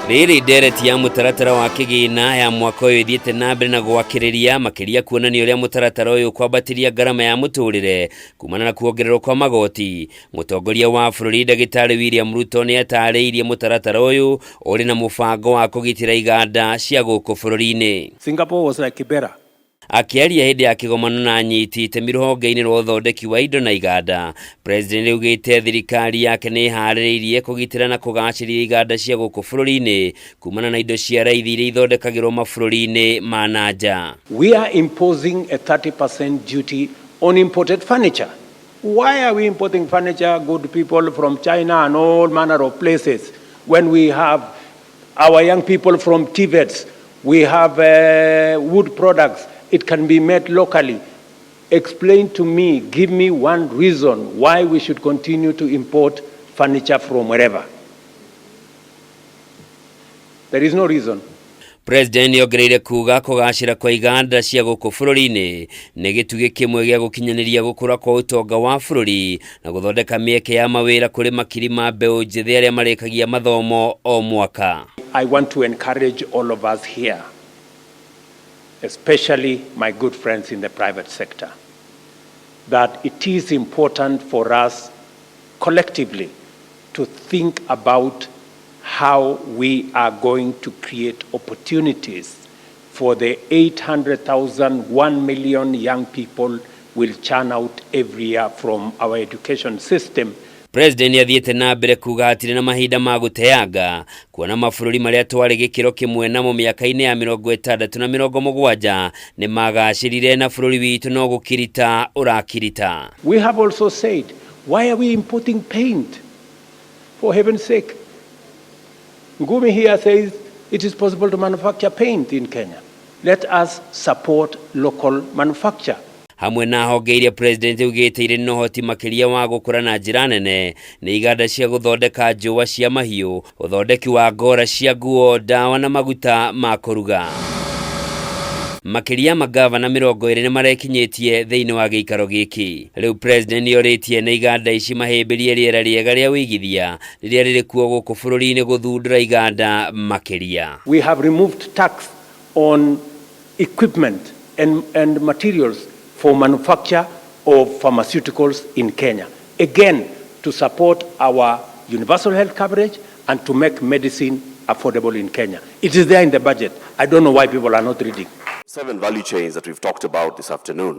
Riri ndereti ya mutaratara wa kigina ya mwaka uyu ithiite na mbere na gwakiriria makiria kuonania uria mutaratara uyu kwambatiria garama ya muturire kumana na kuongererwo kwa magoti. Mutongoria wa bururi Ndagitari William Ruto ni atariirie mutaratara uyu uri na mubango wa kugitira iganda cia guku bururi-ini. Singapore was like Kibera. Akiaria hindi ya kigomano na anyiti itemi ruhonge-ini rwa uthondeki wa indo na iganda, President augite thirikari yake ni ihaririirie kugitira na kugaciria iganda cia guku bururi-ini kumana na indo cia raithi iria ithondekagirwo mabũrũri-inĩ ma nanja. We are imposing a 30% duty on imported furniture. Why are we importing furniture, good people, from China and all manner of places when we have our young people from Tibet, we have wood products? It can be made locally. Explain to me, give me one reason why we should continue to import furniture from wherever. There is no reason. President yogereire kuga kugacira kwa iganda cia guku bururi-ini ni gitugi kimwe gia gukinyaniria gukura kwa utonga wa bururi na guthondeka mieke ya mawira kuri makiri ma mbeu njithi aria marikagia mathomo o mwaka. I want to encourage all of us here, especially my good friends in the private sector, that it is important for us collectively to think about how we are going to create opportunities for the 800,000, 1 million young people will churn out every year from our education system. President athiete na mbere kuga atire na mahinda ma guteanga kuona mabũrũri maria twari gikiro kimwe namo miaka-ini ya 60 na 70 ni magacirire na bũrũri witu no gukirita urakirita. We have also said, why are we importing paint? For heaven's sake. Ngumi here says it is possible to manufacture paint in Kenya. Let us support local manufacture. Hamwe na honge iria President augite iri no hoti makiria wa gukura na njira nene ni iganda cia guthondeka njũa cia mahiũ, uthondeki wa ngora cia nguo, dawa na maguta ma kuruga. Makiria magavana 20 ni marekinyitie thiini wa giikaro giki. Riu President yoritie na iganda ici mahimbirie riera riega ria wigithia riria riri kuo guku bururi-ini guthundura iganda makiria. We have removed tax on equipment and materials for manufacture of pharmaceuticals in Kenya. Again, to support our universal health coverage and to make medicine affordable in Kenya. It is there in the budget. I don't know why people are not reading. 7 value chains that we've talked about this afternoon.